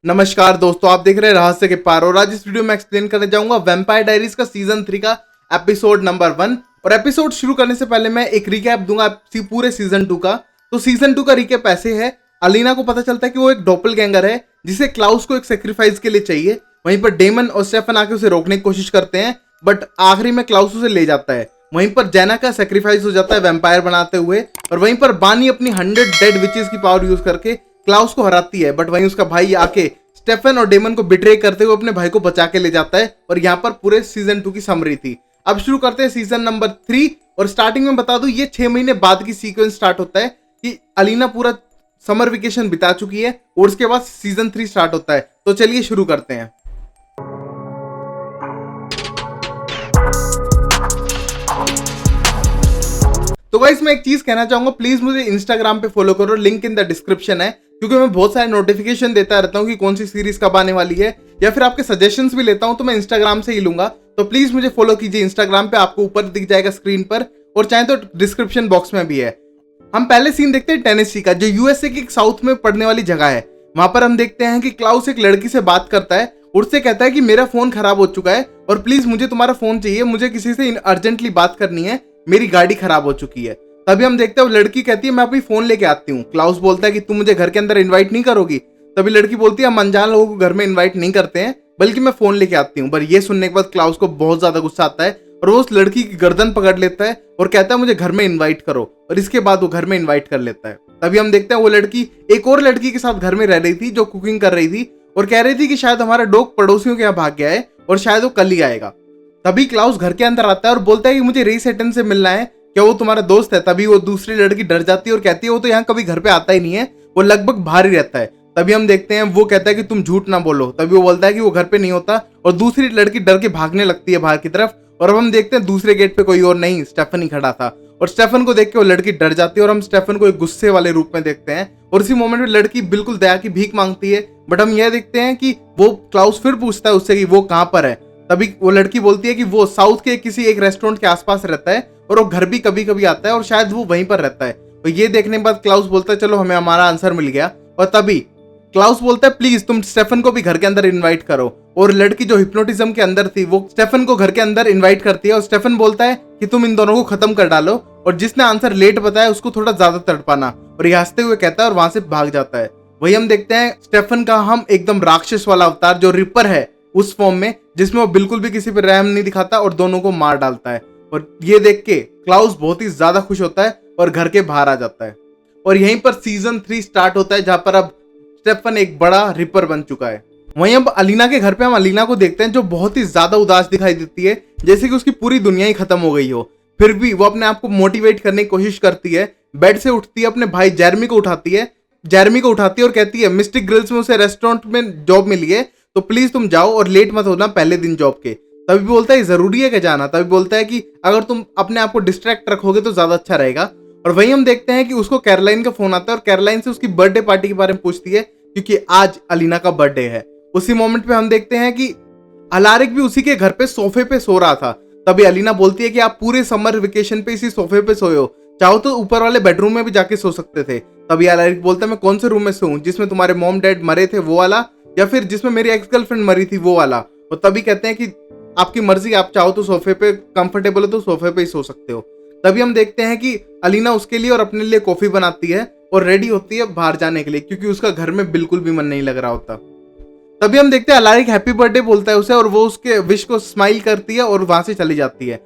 नमस्कार दोस्तों, आप देख रहे हैं रहस्य के पार। और आज इस वीडियो में एक्सप्लेन करने जाऊंगा वैम्पायर डायरीज का सीजन 3 का एपिसोड नंबर 1। और एपिसोड शुरू करने से पहले मैं एक रिकैप दूंगा पूरे सीजन 2 का। तो सीजन 2 का रिकैप ऐसे है। अलीना को पता चलता है कि वो एक डॉपलगैंगर है जिसे क्लाउस को एक सेक्रीफाइस के लिए चाहिए। वहीं पर डेमन और स्टेफन आके उसे रोकने की कोशिश करते हैं, बट आखिरी में क्लाउस उसे ले जाता है। वहीं पर जेना का सेक्रीफाइस हो जाता है वैम्पायर बनाते हुए। और वहीं पर बानी अपनी 100 डेड विचेस की पावर यूज करके क्लाउस को हराती है, बट वहीं उसका भाई आके स्टेफन और डेमन को बिट्रे करते हुए अपने भाई को बचा के ले जाता है। और यहाँ पर पूरे सीजन 2 की समरी थी। अब शुरू करते हैं सीजन नंबर 3। और स्टार्टिंग में बता दूं, ये 6 महीने बाद की सीक्वेंस स्टार्ट होता है कि अलीना पूरा समर वेकेशन बिता चुकी है और उसके बाद सीजन 3 स्टार्ट होता है। तो चलिए शुरू करते हैं। तो गाइस, मैं एक चीज कहना चाहूंगा, प्लीज मुझे इंस्टाग्राम पे फॉलो करो, लिंक इन द डिस्क्रिप्शन है। क्योंकि मैं बहुत सारे नोटिफिकेशन देता रहता हूँ कि कौन सी सीरीज कब आने वाली है, या फिर आपके सजेशंस भी लेता हूँ, तो मैं इंस्टाग्राम से ही लूंगा। तो प्लीज मुझे फॉलो कीजिए इंस्टाग्राम पे, आपको ऊपर दिख जाएगा स्क्रीन पर, और चाहे तो डिस्क्रिप्शन बॉक्स में भी है। हम पहले सीन देखते हैं टेनेसी का, जो यूएसए की साउथ में पड़ने वाली जगह है। वहां पर हम देखते हैं कि क्लाउस एक लड़की से बात करता है और उससे कहता है कि मेरा फोन खराब हो चुका है और प्लीज मुझे तुम्हारा फोन चाहिए, मुझे किसी से अर्जेंटली बात करनी है, मेरी गाड़ी खराब हो चुकी है। तभी हम देखते हैं वो लड़की कहती है मैं अपनी फोन लेके आती हूँ। क्लाउस बोलता है कि तुम मुझे घर के अंदर इनवाइट नहीं करोगी। तभी लड़की बोलती है हम अनजान लोगों को घर में इनवाइट नहीं करते हैं, बल्कि मैं फोन लेके आती हूँ। पर ये सुनने के बाद क्लाउस को बहुत ज्यादा गुस्सा आता है और वो उस लड़की की गर्दन पकड़ लेता है और कहता है मुझे घर में इन्वाइट करो। और इसके बाद वो घर में इन्वाइट कर लेता है। तभी हम देखते हैं वो लड़की एक और लड़की के साथ घर में रह रही थी जो कुकिंग कर रही थी और कह रही थी कि शायद हमारा डॉग पड़ोसियों के यहाँ भाग गया है और शायद वो कल ही आएगा। तभी क्लाउस घर के अंदर आता है और बोलता है कि मुझे रे सेटन से मिलना है, क्या वो तुम्हारा दोस्त है। तभी वो दूसरी लड़की डर जाती है और कहती है वो तो यहाँ कभी घर पे आता ही नहीं है, वो लगभग बाहर ही रहता है। तभी हम देखते हैं वो कहता है कि तुम झूठ ना बोलो। तभी वो बोलता है कि वो घर पे नहीं होता और दूसरी लड़की डर के भागने लगती है बाहर की तरफ। और अब हम देखते हैं दूसरे गेट पे कोई और नहीं, स्टेफन ही खड़ा था। और स्टेफन को देख के वो लड़की डर जाती है और हम स्टेफन को एक गुस्से वाले रूप में देखते हैं। और इसी मोमेंट में लड़की बिल्कुल दया की भीख मांगती है, बट हम यह देखते हैं कि वो क्लाउस फिर पूछता है उससे कि वो कहाँ पर है। तभी वो लड़की बोलती है कि वो साउथ के किसी एक रेस्टोरेंट के आसपास रहता है और वो घर भी कभी कभी आता है और शायद वो वहीं पर रहता है। और ये देखने के बाद क्लाउस बोलता है चलो हमें हमारा आंसर मिल गया। और तभी क्लाउस बोलता है प्लीज तुम स्टेफन को भी घर के अंदर इनवाइट करो। और लड़की जो हिप्नोटिज्म के अंदर थी वो स्टेफन को घर के अंदर इनवाइट करती है और स्टेफन बोलता है कि तुम इन दोनों को खत्म कर डालो और जिसने आंसर लेट बताया उसको थोड़ा ज्यादा तड़पाना। और ये हंसते हुए कहता है और वहां से भाग जाता है। वही हम देखते हैं स्टेफन का हम एकदम राक्षस वाला अवतार जो रिपर है उस फॉर्म में, जिसमें वो बिल्कुल भी किसी पर रहम नहीं दिखाता और दोनों को मार डालता है। और ये देख के क्लाउस बहुत ही ज्यादा खुश होता है और घर के बाहर आ जाता है। और यहीं पर सीजन 3 स्टार्ट होता है, जहां पर अब स्टेफन एक बड़ा रिपर बन चुका है। वहीं अब अलीना के घर पे हम अलीना को देखते हैं जो बहुत ही ज्यादा उदास दिखाई देती है, जैसे कि उसकी पूरी दुनिया ही खत्म हो गई हो। फिर भी वो अपने आप को मोटिवेट करने की कोशिश करती है, बेड से उठती है, अपने भाई जेरमी को उठाती है और कहती है मिस्टिक ग्रिल्स में उसे रेस्टोरेंट में जॉब मिली है, तो प्लीज तुम जाओ और लेट मत होना पहले दिन जॉब के। तभी बोलता है जरूरी है क्या जाना। तभी बोलता है कि अगर तुम अपने आप को डिस्ट्रैक्ट रखोगे तो ज्यादा अच्छा रहेगा। और वहीं हम देखते हैं कि उसको कैरोलाइन का फोन आता है और कैरोलाइन से उसकी बर्थडे पार्टी के बारे में पूछती है, क्योंकि आज अलीना का बर्थडे है। उसी मोमेंट पे हम देखते हैं कि अलारिक भी उसी के घर पे सोफे पे सो रहा था। तभी अलीना बोलती है कि आप पूरे समर वेकेशन पे इसी सोफे पे सोए हो, चाहो तो ऊपर वाले बेडरूम में भी जाके सो सकते थे। तभी अलारिक बोलता है मैं कौन से रूम में सोऊं, जिसमें तुम्हारे मॉम डैड मरे थे वो वाला, या फिर जिसमें मेरी एक्स गर्लफ्रेंड मरी थी वो वाला। और तभी कहते हैं कि आपकी मर्जी, आप चाहो तो सोफे पे कंफर्टेबल हो तो सोफे पे ही सो सकते हो। तभी हम देखते हैं कि अलीना उसके लिए और अपने लिए कॉफी बनाती है और रेडी होती है बाहर जाने के लिए, क्योंकि उसका घर में बिल्कुल भी मन नहीं लग रहा होता। तभी हम देखते हैं अलारिक हैप्पी बर्थडे बोलता है उसे और वो उसके विश को स्माइल करती है और वहां से चली जाती है।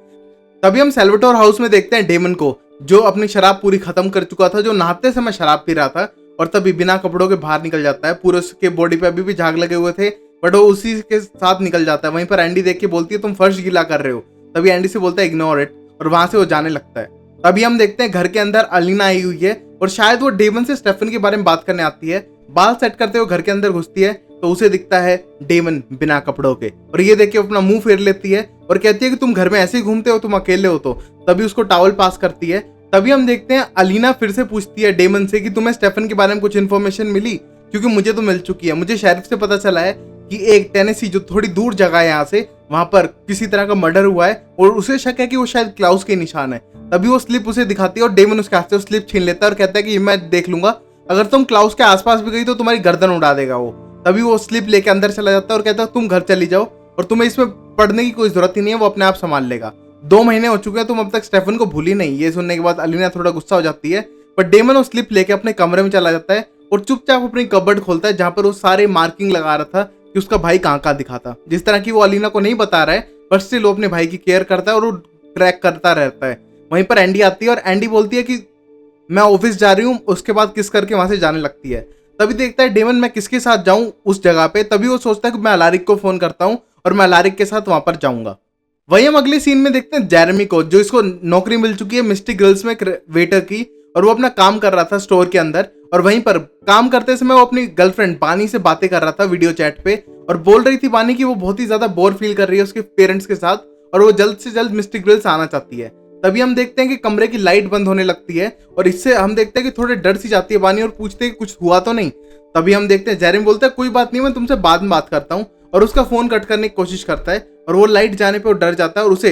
तभी हम सैल्वाटोर हाउस में देखते हैं डेमन को, जो अपनी शराब पूरी खत्म कर चुका था, जो नहाते समय शराब पी रहा था और तभी बिना कपड़ों के बाहर निकल जाता है। पूरे उसके बॉडी पे अभी भी झाग लगे हुए थे, बट वो उसी के साथ निकल जाता है। वहीं पर एंडी देख के बोलती है तुम फर्श गीला कर रहे हो। तभी एंडी से बोलता है इग्नोर इट, और वहां से वो जाने लगता है। तभी हम देखते हैं घर के अंदर अलीना आई हुई है और शायद वो डेमन से स्टेफन के बारे में बात करने आती है। बाल सेट करते हुए घर के अंदर घुसती है तो उसे दिखता है डेमन बिना कपड़ों के, और ये देख के अपना मुंह फेर लेती है और कहती है कि तुम घर में ऐसे ही घूमते हो, तुम अकेले हो तो। तभी उसको टॉवल पास करती है। तभी हम देखते हैं अलीना फिर से पूछती है डेमन से कि तुम्हें स्टेफन के बारे में कुछ इन्फॉर्मेशन मिली, क्योंकि मुझे तो मिल चुकी है। मुझे शेरिफ से पता चला है कि एक टेनेसी जो थोड़ी दूर जगह है यहाँ से, वहां पर किसी तरह का मर्डर हुआ है और उसे शक है कि वो शायद क्लाउस के निशान है। तभी वो स्लिप उसे दिखाती है और डेमन उसके हाथ से स्लिप छीन लेता है और कहता है कि मैं देख लूंगा, अगर तुम क्लाउस के आसपास भी गई तो तुम्हारी गर्दन उड़ा देगा वो। तभी वो स्लिप लेके अंदर चला जाता है और कहता है तुम घर चली जाओ और तुम्हें इसमें पढ़ने की कोई जरूरत ही नहीं है, वो अपने आप संभाल लेगा। 2 महीने हो चुके हैं, तुम अब तक स्टेफन को भूली नहीं। ये सुनने के बाद अलीना थोड़ा गुस्सा हो जाती है, पर डेमन वो स्लिप लेके अपने कमरे में चला जाता है और चुपचाप अपनी कबर्ड खोलता है जहां पर वो सारे मार्किंग लगा रहा था कि उसका भाई कहाँ दिखा था। जिस तरह की वो अलीना को नहीं बता रहा है, पर स्टिल वो अपने भाई की केयर करता है और वो ट्रैक करता रहता है। वहीं पर एंडी आती है और एंडी बोलती है कि मैं ऑफिस जा रही हूँ, उसके बाद किस करके वहां से जाने लगती है। तभी देखता है डेमन मैं किसके साथ जाऊं उस जगह पे। तभी वो सोचता है कि मैं अलारिक को फोन करता हूँ और मैं अलारिक के साथ वहां पर जाऊंगा। वहीं हम अगले सीन में देखते हैं जेरेमी को, जो इसको नौकरी मिल चुकी है मिस्टी ग्रिल्स में वेटर की, और वो अपना काम कर रहा था स्टोर के अंदर। और वहीं पर काम करते समय वो अपनी गर्लफ्रेंड बानी से बातें कर रहा था वीडियो चैट पे, और बोल रही थी बानी कि वो बहुत ही ज्यादा बोर फील कर रही है उसके पेरेंट्स के साथ और वो जल्द से जल्द मिस्टी ग्रिल्स आना चाहती है। तभी हम देखते हैं कि कमरे की लाइट बंद होने लगती है और इससे हम देखते हैं कि थोड़े डर सी जाती है बानी और पूछते हैं कि कुछ हुआ तो नहीं। तभी हम देखते हैं जेरेमी बोलता है कोई बात नहीं, मैं तुमसे बाद में बात करता हूँ, और उसका फोन कट करने की कोशिश करता है और वो लाइट जाने पे वो डर जाता है और उसे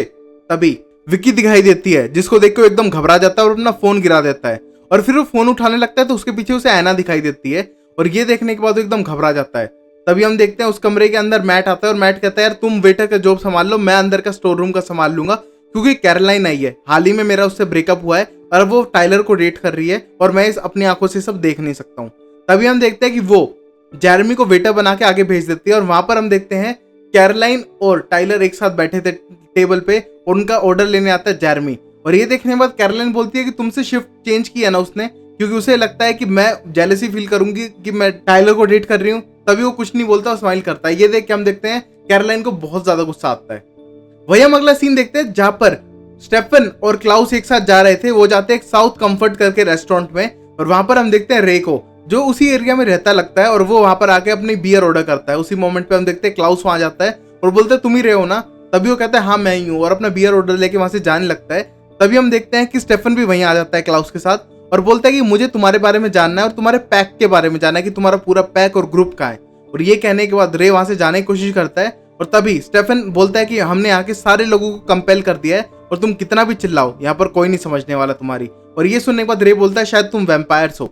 तभी विक्की दिखाई देती है, जिसको देख के वो एकदम घबरा जाता है और अपना फोन गिरा देता है। और फिर वो फोन उठाने लगता है तो उसके पीछे उसे ऐना दिखाई देती है और ये देखने के बाद वो एकदम घबरा जाता है। तभी हम देखते हैं उस कमरे के अंदर मैट आता है और मैट कहता है यार तुम वेटर का जॉब संभाल लो, मैं अंदर का स्टोर रूम का संभाल लूंगा, क्योंकि कैरोलाइन आई है, हाल ही में मेरा उससे ब्रेकअप हुआ है और वो टाइलर को डेट कर रही है और मैं इस अपनी आंखों से सब देख नहीं सकता हूँ। तभी हम देखते हैं कि वो जेरेमी को वेटर बना के आगे भेज देती है और वहां पर हम देखते हैं कैरोलाइन और टाइलर एक साथ बैठे थे टेबल पे और उनका ऑर्डर लेने आता है जेरेमी। और ये देखने के बाद कैरोलाइन बोलती है कि तुमसे शिफ्ट चेंज किया ना उसने, क्योंकि उसे लगता है कि मैं जेलसी फील करूंगी कि मैं टाइलर को डेट कर रही हूँ। तभी वो कुछ नहीं बोलता और स्माइल करता है। ये देख के हम देखते हैं कैरोलाइन को बहुत ज्यादा गुस्सा आता है। वही हम अगला सीन देखते हैं जहां पर स्टेफन और क्लाउस एक साथ जा रहे थे। वो जाते हैं एक साउथ कंफर्ट करके रेस्टोरेंट में और वहां पर हम देखते हैं रे को, जो उसी एरिया में रहता लगता है, और वो वहां पर आके अपनी बियर ऑर्डर करता है। उसी मोमेंट पे हम देखते हैं क्लाउस वहां जाता है और बोलते हैं तुम ही रे हो ना। तभी वो कहता है हाँ मैं ही हूँ और अपना बियर ऑर्डर लेके वहां से जाने लगता है। तभी हम देखते हैं कि स्टेफन भी वहीं आ जाता है क्लाउस के साथ और बोलता है कि मुझे तुम्हारे बारे में जानना है और तुम्हारे पैक के बारे में जानना है कि तुम्हारा पूरा पैक और ग्रुप कहाँ है। और ये कहने के बाद रे वहां से जाने की कोशिश करता है और तभी स्टेफन बोलता है कि हमने यहाँ के सारे लोगों को कंपेल कर दिया है और तुम कितना भी चिल्लाओ यहाँ पर कोई नहीं समझने वाला तुम्हारी। और ये सुनने के बाद रे बोलता है शायद तुम वैम्पायर्स हो।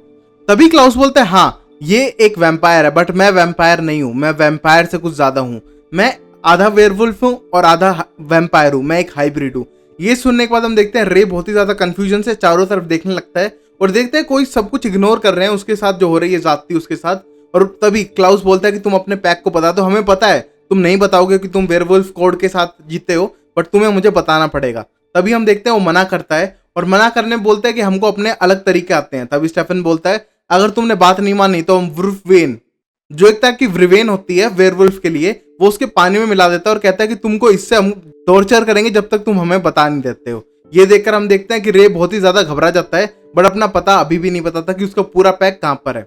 तभी क्लाउस बोलता है हाँ ये एक वैम्पायर है, बट मैं वैम्पायर नहीं हूँ, मैं वैम्पायर से कुछ ज्यादा हूँ, मैं आधा वेयरवुल्फ हूँ और आधा वैम्पायर हूँ, मैं एक हाइब्रिड हूँ। ये सुनने के बाद हम देखते हैं रे बहुत ही ज्यादा कंफ्यूजन से चारों तरफ देखने लगता है और देखते हैं कोई सब कुछ इग्नोर कर रहे हैं उसके साथ जो हो रही है जाती उसके साथ। और तभी क्लाउस बोलता है कि तुम अपने पैक को बता दो, हमें पता है तुम नहीं बताओगे कि तुम वेयरवुल्फ कोड के साथ जीते हो, बट तुम्हें मुझे बताना पड़ेगा। तभी हम देखते हैं वो मना करता है और मना करने बोलता है कि हमको अपने अलग तरीके आते हैं। तभी स्टेफन बोलता है अगर तुमने बात नहीं मानी तो हम वुल्फवेन, जो एक तरह की व्रिवेन होती है वेयरवुल्फ के लिए, वो उसके पानी में मिला देता है और कहता है कि तुमको इससे हम टॉर्चर करेंगे जब तक तुम हमें बता नहीं देते हो। ये देखकर हम देखते हैं कि रे बहुत ही ज्यादा घबरा जाता है, बट अपना पता अभी भी नहीं बताता कि उसका पूरा पैक कहाँ पर है।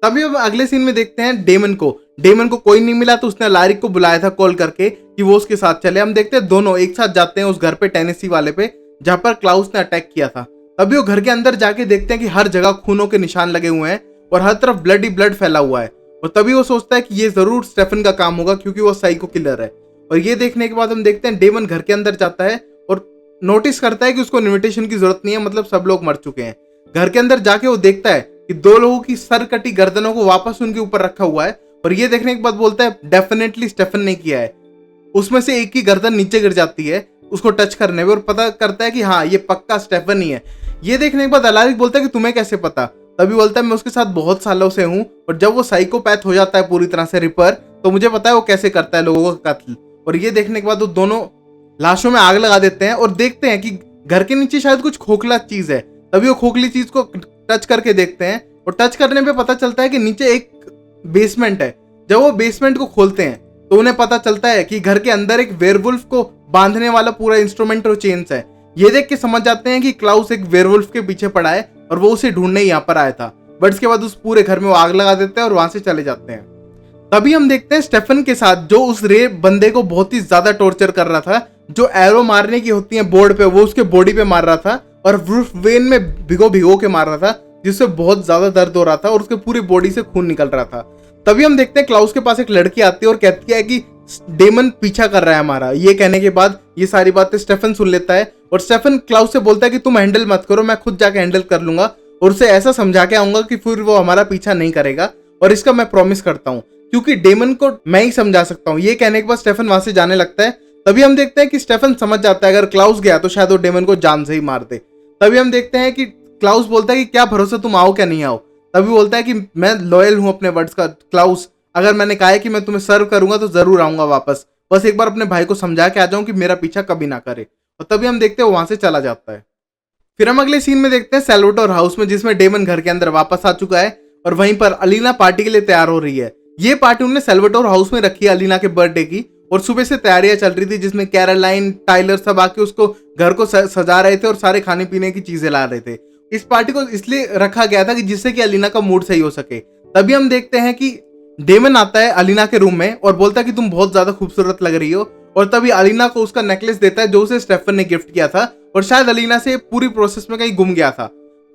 तभी अब अगले सीन में देखते हैं डेमन को कोई नहीं मिला तो उसने लारिक को बुलाया था कॉल करके कि वो उसके साथ चले। हम देखते हैं दोनों एक साथ जाते हैं उस घर पे, टेनेसी वाले पे, जहां पर क्लाउस ने अटैक किया था। तभी वो घर के अंदर जाके देखते हैं कि हर जगह खूनों के निशान लगे हुए हैं और हर तरफ ब्लड ही ब्लड फैला हुआ है। और तभी वो सोचता है कि ये जरूर स्टेफन का काम होगा क्योंकि वो साइको किलर है। और ये देखने के बाद हम देखते हैं डेमन घर के अंदर जाता है और नोटिस करता है कि उसको इन्विटेशन की जरूरत नहीं है, मतलब सब लोग मर चुके हैं। घर के अंदर जाके वो देखता है कि 2 लोगों की सर कटी गर्दनों को वापस उनके ऊपर रखा हुआ है और ये देखने के बाद बोलता है डेफिनेटली स्टेफन ने किया है। उसमें से एक की गर्दन नीचे गिर जाती है उसको टच करने में और पता करता है कि हाँ ये पक्का स्टेफन ही है। ये देखने के बाद अलारिक बोलता है कि तुम्हें कैसे पता? तभी बोलता है मैं उसके साथ बहुत सालों से हूँ और जब वो साइकोपैथ हो जाता है पूरी तरह से रिपर, तो मुझे पता है वो कैसे करता है लोगों का कत्ल। और ये देखने के बाद वो दोनों लाशों में आग लगा देते हैं और देखते हैं कि घर के नीचे शायद कुछ खोखला चीज है। तभी वो खोखली चीज को टच करके देखते हैं और टच करने पे पता चलता है कि नीचे एक बेसमेंट है। जब वो बेसमेंट को खोलते हैं तो उन्हें पता चलता है कि घर के अंदर एक वेयरवुल्फ को बांधने वाला पूरा इंस्ट्रूमेंट और चेन्स है। ये देख के समझ जाते हैं कि क्लाउस एक वेयरवुल्फ के पीछे पड़ा है और वो उसे ढूंढने यहाँ पर आया था। बट इसके बाद उस पूरे घर में वो आग लगा देते हैं और वहां से चले जाते हैं। तभी हम देखते हैं स्टेफन के साथ जो उस रे बंदे को बहुत ही ज्यादा टॉर्चर कर रहा था, जो एरो मारने की होती है बोर्ड पे, वो उसके बॉडी पे मार रहा था और वुल्फवेन में भिगो के मार रहा था, जिससे बहुत ज्यादा दर्द हो रहा था और उसके पूरी बॉडी से खून निकल रहा था। तभी हम देखते हैं क्लाउस के पास एक लड़की आती है और कहती है कि डेमन पीछा कर रहा है हमारा। ये कहने के बाद ये सारी बातें स्टेफन सुन लेता है और स्टेफन क्लाउस से बोलता है कि तुम हैंडल मत करो, मैं खुद जाके हैंडल कर लूंगा और उसे ऐसा समझा के आऊंगा कि फिर वो हमारा पीछा नहीं करेगा। और इसका मैं प्रॉमिस करता हूँ क्योंकि डेमन को मैं ही समझा सकता हूँ। ये कहने के बाद स्टेफन वहां से जाने लगता है। तभी हम देखते हैं कि स्टेफन समझ जाता है अगर क्लाउस गया तो शायद वो डेमन को जान से ही मार दे। तभी हम देखते हैं कि क्लाउस बोलता है कि क्या भरोसा तुम आओ क्या नहीं आओ। तभी बोलता है कि मैं लॉयल हूं अपने वर्ड्स का क्लाउस, अगर मैंने कहा है कि मैं तुम्हें सर्व करूंगा तो जरूर आऊंगा वापस, बस एक बार अपने भाई को समझा के आ जाऊं कि मेरा पीछा कभी ना करे। और तभी हम देखते हैं वो वहां से चला जाता है। फिर हम अगले सीन में देखते हैं सैल्वाटोर हाउस में, जिसमें डेमन घर के अंदर वापस आ चुका है और वहीं पर अलीना पार्टी के लिए तैयार हो रही है। ये पार्टी उन्होंने सैल्वाटोर हाउस में रखी है अलीना के बर्थडे की, और सुबह से तैयारियां चल रही थी जिसमें कैरोलाइन टाइलर सब आके उसको घर को सजा रहे थे और सारे खाने पीने की चीजें ला रहे थे। इस पार्टी को इसलिए रखा गया था कि जिससे कि अलीना का मूड सही हो सके। तभी हम देखते हैं कि डेमन आता है अलीना के रूम में और बोलता है कि तुम बहुत ज्यादा खूबसूरत लग रही हो, और तभी अलीना को उसका नेकलेस देता है जो उसे स्टेफन ने गिफ्ट किया था, और शायद अलीना से पूरी प्रोसेस में कहीं गुम गया था।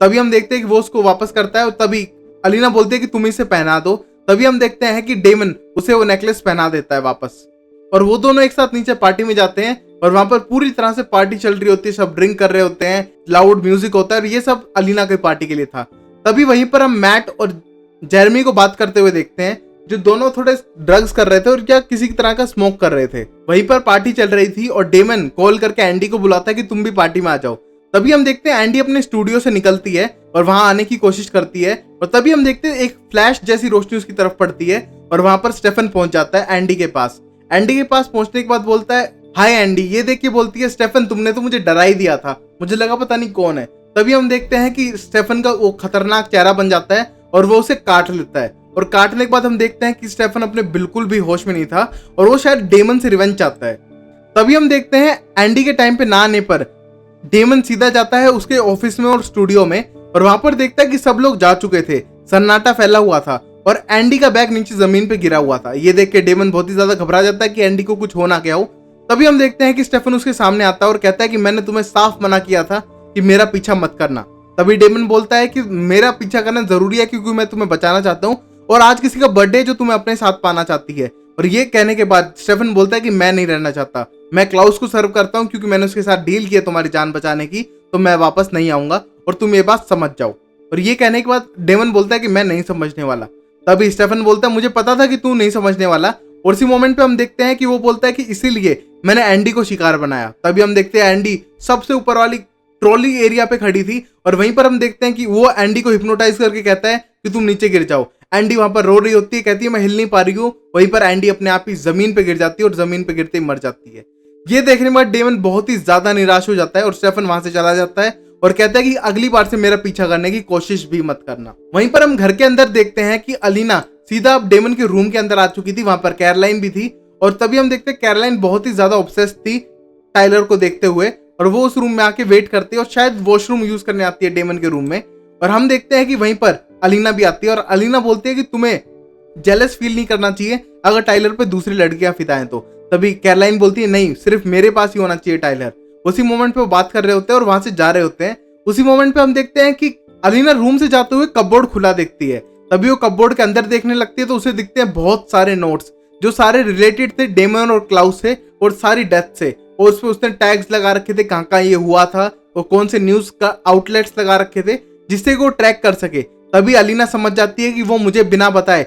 तभी हम देखते हैं कि वो उसको वापस करता है और तभी अलीना बोलती है कि तुम इसे पहना दो। तभी हम देखते हैं कि डेमन उसे वो नेकलेस पहना देता है वापस, और वो दोनों एक साथ नीचे पार्टी में जाते हैं और वहां पर पूरी तरह से पार्टी चल रही होती है, सब ड्रिंक कर रहे होते हैं, लाउड म्यूजिक होता है, और ये सब अलीना की पार्टी के लिए था। तभी वहीं पर हम मैट और जेरमी को बात करते हुए देखते हैं, जो दोनों थोड़े ड्रग्स कर रहे थे और क्या किसी तरह का स्मोक कर रहे थे। वहीं पर पार्टी चल रही थी और डेमन कॉल करके एंडी को बुलाता है कि तुम भी पार्टी में आ जाओ। तभी हम देखते हैं एंडी अपने स्टूडियो से निकलती है और वहां आने की कोशिश करती है, और तभी हम देखते हैं एक फ्लैश जैसी रोशनी उसकी तरफ पड़ती है और वहां पर स्टेफन पहुंच जाता है एंडी के पास। एंडी के पास पहुंचने के बाद बोलता है हाय एंडी। ये देख के बोलती है स्टेफन तुमने तो मुझे डरा ही दिया था, मुझे लगा पता नहीं कौन है। तभी हम देखते हैं कि स्टेफन का वो खतरनाक चेहरा बन जाता है और वो उसे काट लेता है, और काटने के बाद हम देखते हैं कि स्टेफन अपने बिल्कुल भी होश में नहीं था और वो शायद डेमन से रिवेंज चाहता है। तभी हम देखते हैं एंडी के टाइम पे ना आने पर डेमन सीधा जाता है उसके ऑफिस में और स्टूडियो में, और वहां पर देखता है कि सब लोग जा चुके थे, सन्नाटा फैला हुआ था और एंडी का बैग नीचे जमीन पे गिरा हुआ था। ये देख के डेमन बहुत ही ज्यादा घबरा जाता है कि एंडी को कुछ हो ना गया हो। तभी हम देखते हैं कि स्टेफन उसके सामने आता है और कहता है कि मैंने तुम्हें साफ मना किया था कि मेरा पीछा मत करना। तभी डेमन बोलता है कि मेरा पीछा करना जरूरी है क्योंकि मैं तुम्हें बचाना चाहता हूँ, और आज किसी का बर्थडे जो तुम्हें अपने साथ पाना चाहती है। और ये कहने के बाद स्टेफन बोलता है कि मैं नहीं रहना चाहता, मैं क्लाउस को सर्व करता हूँ क्योंकि मैंने उसके साथ डील किया तुम्हारी जान बचाने की, तो मैं वापस नहीं आऊंगा और तुम ये बात समझ जाओ। और ये कहने के बाद डेमन बोलता है कि मैं नहीं समझने वाला। तभी स्टेफन बोलता है मुझे पता था कि तू नहीं समझने वाला, और इसी मोमेंट पे हम देखते हैं कि वो बोलता है कि इसीलिए मैंने एंडी को शिकार बनाया। तभी हम देखते हैं एंडी सबसे ऊपर वाली ट्रॉली एरिया पे खड़ी थी, और वहीं पर हम देखते हैं कि वो एंडी को हिप्नोटाइज करके कहता है कि तुम नीचे गिर जाओ। एंडी वहां पर रो रही होती है, कहती है मैं हिल नहीं पा रही हूँ। वहीं पर एंडी अपने आप ही जमीन पे गिर जाती है और जमीन पे गिरते ही मर जाती है। ये देखने के बाद डेमन बहुत ही ज्यादा निराश हो जाता है और स्टेफन वहां से चला जाता है और कहता है कि अगली बार से मेरा पीछा करने की कोशिश भी मत करना। वहीं पर हम घर के अंदर देखते हैं कि अलीना सीधा डेमन के रूम के अंदर आ चुकी थी, वहां पर कैरोलाइन भी थी, और तभी हम देखते हैं कैरोलाइन बहुत ही ज्यादा ऑब्सेस्ड थी टाइलर को देखते हुए, और वो उस रूम में आके वेट करती है और शायद वॉशरूम यूज करने आती है डेमन के रूम में। और हम देखते हैं कि वहीं पर अलीना भी आती है और अलीना बोलती है कि तुम्हें जेलस फील नहीं करना चाहिए अगर टाइलर पे दूसरी लड़कियां फिदा हैं तो। तभी कैरोलाइन बोलती है नहीं, सिर्फ मेरे पास ही होना चाहिए टाइलर। उसी मोमेंट पे वो बात कर रहे होते हैं और वहां से जा रहे होते हैं। उसी मोमेंट पे हम देखते हैं कि अलीना रूम से जाते हुए कपबोर्ड खुला देखती है। तभी वो कपबोर्ड के अंदर देखने लगती है तो उसे दिखते हैं बहुत सारे नोट्स जो सारे रिलेटेड थे डेमन और क्लाउस से और सारी डेथ से, और उस पर उसने टैग्स लगा रखे थे कहाँ कहाँ ये हुआ था और कौन से न्यूज का आउटलेट्स लगा रखे थे जिससे वो ट्रैक कर सके। तभी अलीना समझ जाती है कि वो मुझे बिना बताए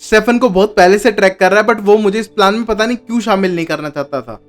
स्टेफन को बहुत पहले से ट्रैक कर रहा है, बट वो मुझे इस प्लान में पता नहीं क्यों शामिल नहीं करना चाहता था।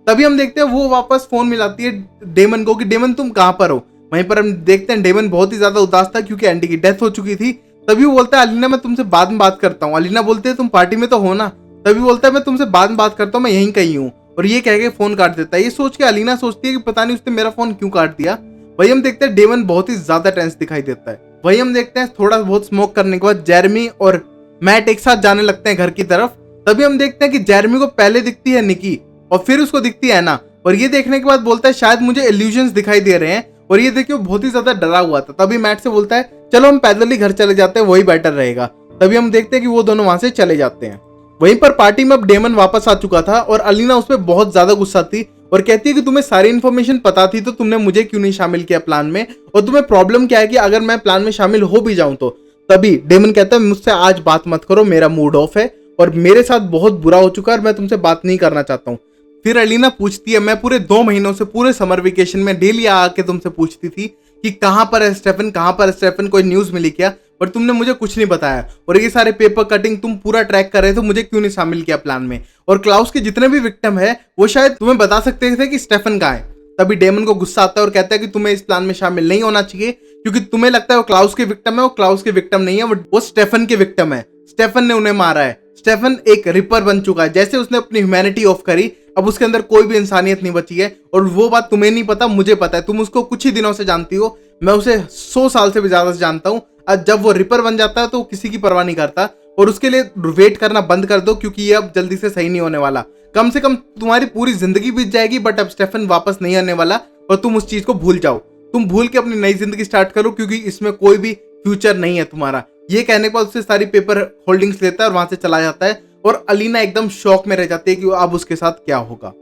तभी हम देखते हैं वो वापस फोन मिलाती है डेमन को कि डेमन तुम कहाँ पर हो। वहीं पर हम देखते हैं डेमन बहुत ही ज्यादा उदास था क्योंकि एंडी की डेथ हो चुकी थी। तभी वो बोलता है अलीना मैं तुमसे बाद में बात करता हूँ। अलीना बोलते है तुम पार्टी में तो हो ना। तभी बोलता है मैं तुमसे बाद में बात करता हूँ, मैं यहीं कहीं हूँ, और ये कह के फोन काट देता है। ये सोच के अलीना सोचती है कि पता नहीं उसने मेरा फोन क्यों काट दिया। वही हम देखते हैं डेमन बहुत ही ज्यादा टेंस दिखाई देता है। वही हम देखते हैं थोड़ा बहुत स्मोक करने के बाद जेरमी और मैट एक साथ जाने लगते हैं घर की तरफ। तभी हम देखते हैं कि जेरमी को पहले दिखती है निकी और फिर उसको दिखती है एना, और ये देखने के बाद बोलता है शायद मुझे इल्यूजन्स दिखाई दे रहे हैं, और ये देखिए बहुत ही ज्यादा डरा हुआ था। तभी मैट से बोलता है चलो हम पैदल ही घर चले जाते हैं, वही बेटर रहेगा। तभी हम देखते हैं कि वो दोनों वहां से चले जाते हैं। वहीं पर पार्टी में अब डेमन वापस आ चुका था और अलीना उसमें बहुत ज्यादा गुस्सा थी और कहती है कि तुम्हें सारी इन्फॉर्मेशन पता थी तो तुमने मुझे क्यों नहीं शामिल किया प्लान में, और तुम्हें प्रॉब्लम क्या है कि अगर मैं प्लान में शामिल हो भी जाऊं तो। तभी डेमन कहता है मुझसे आज बात मत करो, मेरा मूड ऑफ है और मेरे साथ बहुत बुरा हो चुका है और मैं तुमसे बात नहीं करना चाहता हूँ। फिर अलीना पूछती है मैं पूरे 2 महीनों से पूरे समर वेकेशन में डेली आके तुमसे पूछती थी कि कहाँ पर है स्टेफन, कहाँ पर है स्टेफन, कोई न्यूज मिली क्या, और तुमने मुझे कुछ नहीं बताया, और ये सारे पेपर कटिंग तुम पूरा ट्रैक कर रहे थे, मुझे क्यों नहीं शामिल किया प्लान में? और क्लाउस के जितने भी विक्टिम है वो शायद तुम्हें बता सकते थे कि स्टेफन कहाँ है। तभी डेमन को गुस्सा आता है और कहता है कि तुम्हें इस प्लान में शामिल नहीं होना चाहिए, क्योंकि तुम्हें लगता है वो क्लाउस के विक्टिम है। वो क्लाउस के विक्टिम नहीं है, वो स्टेफन के विक्टिम है। स्टेफन ने उन्हें मारा है। स्टेफन एक रिपर बन चुका है। जैसे उसने अपनी ह्यूमैनिटी ऑफ करी, अब उसके अंदर कोई भी इंसानियत नहीं बची है। और वो बात तुम्हें नहीं पता, मुझे पता है। तुम उसको कुछ ही दिनों से जानती हो, मैं उसे 100 साल से भी ज्यादा से जानता हूँ। आज जब वो रिपर बन जाता है तो वो किसी की परवाह नहीं करता, और उसके लिए वेट करना बंद कर दो, क्योंकि ये अब जल्दी से सही नहीं होने वाला। कम से कम तुम्हारी पूरी जिंदगी बीत जाएगी, बट अब स्टेफन वापस नहीं आने वाला, और तुम उस चीज को भूल जाओ। तुम भूल के अपनी नई जिंदगी स्टार्ट करो, क्योंकि इसमें कोई भी फ्यूचर नहीं है तुम्हारा। ये कहने के बाद उससे सारी पेपर होल्डिंग्स लेता है और वहां से चला जाता है। और अलीना एकदम शॉक में रह जाती है कि अब उसके साथ क्या होगा।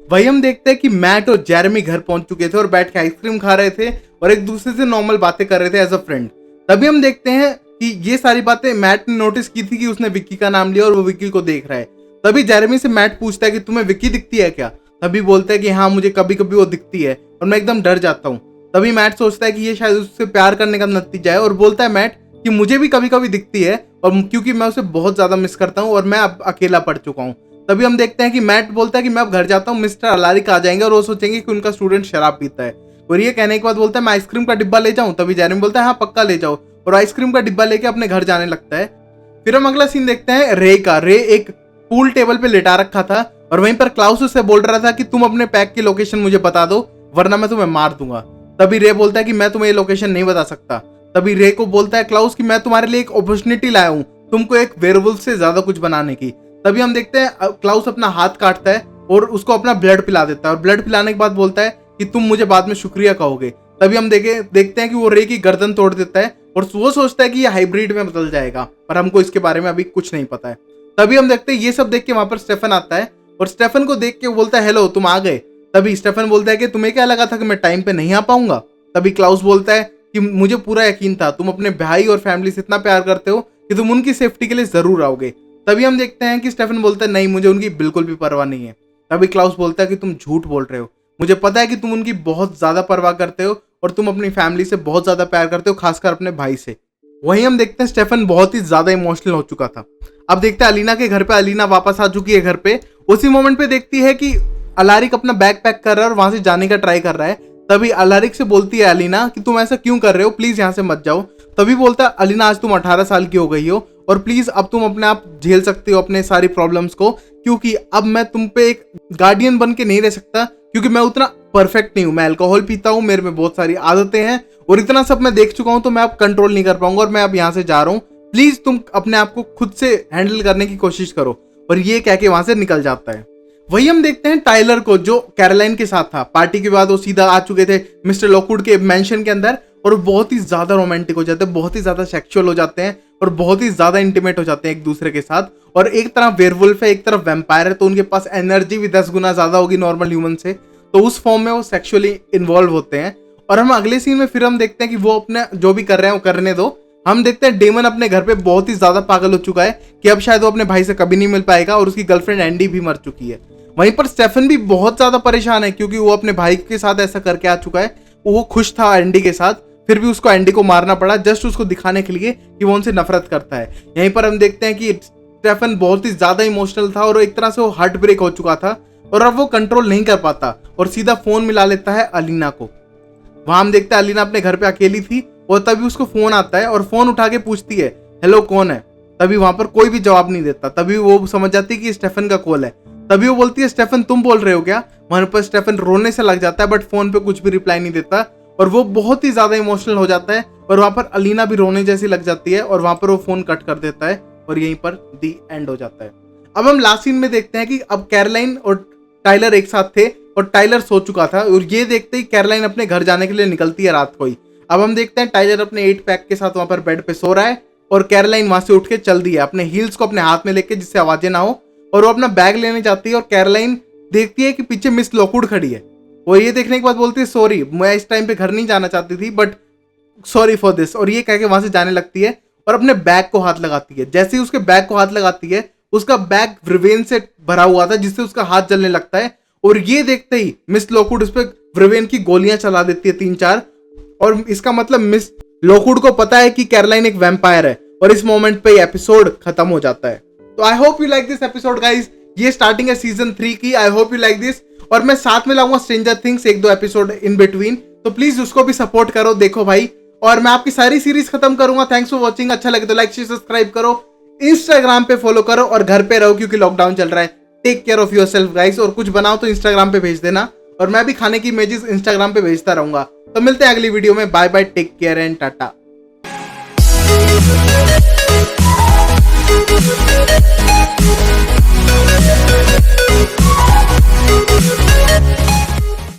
वही हम देखते हैं कि मैट और जेरेमी घर पहुंच चुके थे और बैठ के आइसक्रीम खा रहे थे और एक दूसरे से नॉर्मल बातें कर रहे थे एज अ फ्रेंड। तभी हम देखते हैं कि ये सारी बातें मैट ने नोटिस की थी कि उसने विक्की का नाम लिया और वो विक्की को देख रहा है। तभी जेरेमी से मैट पूछता है कि तुम्हें विक्की दिखती है क्या? तभी बोलता है कि हाँ, मुझे कभी कभी वो दिखती है और मैं एकदम डर जाता हूँ। तभी मैट सोचता है कि ये शायद उससे प्यार करने का नतीजा है, और बोलता है मैट कि मुझे भी कभी कभी दिखती है, और क्योंकि मैं उसे बहुत ज्यादा मिस करता हूँ और मैं अब अकेला पड़ चुका हूँ। तभी हम देखते हैं कि मैट बोलता है कि मैं अब घर जाता हूँ, मिस्टर अलारिक आ जाएंगे और वो सोचेंगे कि उनका स्टूडेंट शराब पीता है। और ये कहने के बाद बोलता है मैं आइसक्रीम का डिब्बा ले जाऊँ? तभी जेरेमी बोलता है हाँ पक्का ले जाओ, और आइसक्रीम का डिब्बा लेके अपने घर जाने लगता है। फिर हम अगला सीन देखते हैं रे का। रे एक पूल टेबल पे लेटा रखा था और वहीं पर क्लाउस उससे बोल रहा था कि तुम अपने पैक की लोकेशन मुझे बता दो, वरना मैं तुम्हें मार दूंगा। तभी रे बोलता है कि मैं तुम्हें ये लोकेशन नहीं बता सकता। तभी रे को बोलता है क्लाउस कि मैं तुम्हारे लिए एक अपॉर्चुनिटी लाया हूँ, तुमको एक वेयरवुल्फ से ज्यादा कुछ बनाने की। तभी हम देखते हैं क्लाउस अपना हाथ काटता है और उसको अपना ब्लड पिला देता है, और ब्लड पिलाने के बाद बोलता है कि तुम मुझे बाद में शुक्रिया कहोगे। तभी हम देखते हैं कि वो रे की गर्दन तोड़ देता है और वो सोचता है कि ये हाइब्रिड में बदल जाएगा, पर हमको इसके बारे में अभी कुछ नहीं पता है। तभी हम देखते हैं ये सब देख के वहां पर स्टेफन आता है और स्टेफन को देख के बोलता है हेलो, तुम आ गए। तभी स्टेफन बोलता है कि तुम्हें क्या लगा था कि मैं टाइम पे नहीं आ पाऊंगा? तभी क्लाउस बोलता है कि मुझे पूरा यकीन था, तुम अपने भाई और फैमिली से इतना प्यार करते हो कि तुम उनकी सेफ्टी के लिए जरूर आओगे। तभी हम देखते हैं कि स्टेफन बोलता है नहीं, मुझे उनकी बिल्कुल भी परवाह नहीं है। तभी क्लाउस बोलता है कि तुम झूठ बोल रहे हो, मुझे पता है कि तुम उनकी बहुत ज्यादा परवाह करते हो और तुम अपनी फैमिली से बहुत ज्यादा प्यार करते हो, खासकर अपने भाई से। वहीं हम देखते हैं स्टेफन बहुत ही ज्यादा इमोशनल हो चुका था। अब देखते हैं अलीना के घर पे। अलीना वापस आ चुकी है घर पे। उसी मोमेंट पे देखती है कि अलारिक अपना बैग पैक कर रहा है और वहां से जाने का ट्राई कर रहा है। तभी अलारिक से बोलती है अलीना कि तुम ऐसा क्यों कर रहे हो, प्लीज यहाँ से मत जाओ। तभी बोलता है अलीना आज तुम 18 साल की हो गई हो और प्लीज अब तुम अपने आप झेल सकते हो अपने सारी प्रॉब्लम्स को, क्योंकि अब मैं तुम पे एक गार्डियन बन के नहीं रह सकता, क्योंकि मैं उतना परफेक्ट नहीं हूँ। मैं अल्कोहल पीता हूँ, मेरे में बहुत सारी आदतें हैं और इतना सब मैं देख चुका हूँ, तो मैं अब कंट्रोल नहीं कर पाऊंगा और मैं अब यहाँ से जा रहा हूँ। प्लीज तुम अपने आप को खुद से हैंडल करने की कोशिश करो। और ये कह के वहां से निकल जाता है। वही हम देखते हैं टाइलर को, जो कैरोलाइन के साथ था। पार्टी के बाद वो सीधा आ चुके थे मिस्टर लॉकवुड के मैंशन के अंदर और बहुत ही ज्यादा रोमांटिक हो जाते हैं, बहुत ही ज्यादा सेक्सुअल हो जाते हैं और बहुत ही ज्यादा इंटीमेट हो जाते हैं एक दूसरे के साथ। और एक तरफ वेयरवुल्फ है, एक तरफ वैम्पायर है, तो उनके पास एनर्जी भी 10 गुना ज्यादा होगी नॉर्मल ह्यूमन से, तो उस फॉर्म में वो सेक्सुअली इन्वॉल्व होते हैं। और हम अगले सीन में फिर हम देखते हैं कि वो अपने जो भी कर रहे हैं वो करने दो। हम देखते हैं डेमन अपने घर पे बहुत ही ज्यादा पागल हो चुका है कि अब शायद वो अपने भाई से कभी नहीं मिल पाएगा, और उसकी गर्लफ्रेंड एंडी भी मर चुकी है। वहीं पर स्टेफन भी बहुत ज्यादा परेशान है, क्योंकि वो अपने भाई के साथ ऐसा करके आ चुका है। वो खुश था एंडी के साथ, फिर भी उसको एंडी को मारना पड़ा जस्ट उसको दिखाने के लिए कि वो उनसे नफरत करता है। यहीं पर हम देखते हैं कि स्टेफन बहुत ही ज्यादा इमोशनल था और एक तरह से वो हार्ट ब्रेक हो चुका था और अब वो कंट्रोल नहीं कर पाता और सीधा फोन मिला लेता है अलीना को। वहां हम देखते हैं अलीना अपने घर पे अकेली थी और तभी उसको फोन आता है और फोन उठा के पूछती है हेलो कौन है। तभी वहां पर कोई भी जवाब नहीं देता। तभी वो समझ जाती है कि स्टेफन का कॉल है। तभी वो बोलती है स्टेफन तुम बोल रहे हो क्या? वहां पर स्टेफन रोने से लग जाता है, बट फोन पे कुछ भी रिप्लाई नहीं देता और वो बहुत ही ज्यादा इमोशनल हो जाता है और वहां पर अलीना भी रोने जैसी लग जाती है और वहां पर वो फोन कट कर देता है और यहीं पर दी एंड हो जाता है। अब हम लास्ट सीन में देखते हैं कि अब कैरोलाइन और टाइलर एक साथ थे और टाइलर सो चुका था और ये देखते ही कैरोलाइन अपने घर जाने के लिए निकलती है रात को ही। अब हम देखते हैं टाइलर अपने 8 पैक के साथ वहां पर बेड पे सो रहा है और कैरोलाइन वहां से उठ के चल दी है अपने हील्स को अपने हाथ में लेके जिससे आवाजें ना हो, और वो अपना बैग लेने जाती है और कैरोलाइन देखती है कि पीछे मिस लॉकवुड खड़ी है। वो ये देखने के बाद बोलती है सॉरी, मैं इस टाइम पे घर नहीं जाना चाहती थी, बट सॉरी फॉर दिस, और ये कह के वहां से जाने लगती है और अपने बैग को हाथ लगाती है। जैसे ही उसके बैग को हाथ लगाती है उसका बैग व्रिवेन से भरा हुआ था जिससे उसका हाथ जलने लगता है और ये देखते ही मिस लॉकवुड उस पर व्रिवेन की गोलियां चला देती है 3-4, और इसका मतलब मिस लोकवुड को पता है कि कैरोलाइन एक वैम्पायर है और इस मोमेंट पे एपिसोड खत्म हो जाता है। तो I hope you like this episode guys. ये स्टार्टिंग है सीजन 3 की। I hope you like this. और मैं साथ में लाऊंगा stranger things 1-2 episode in between, तो प्लीज उसको भी सपोर्ट करो, देखो भाई। और मैं आपकी सारी सीरीज खत्म करूंगा। Thanks for watching. अच्छा लगे तो लाइक शेयर सब्सक्राइब करो, इंस्टाग्राम पे फॉलो करो और घर पे रहो क्योंकि लॉकडाउन चल रहा है। Take care of yourself guys. और कुछ बनाओ तो इंस्टाग्राम पे भेज देना, और मैं भी खाने की इमेजेस इंस्टाग्राम पे भेजता रहूंगा। तो मिलते हैं अगली वीडियो में। Bye bye, take care and Tata.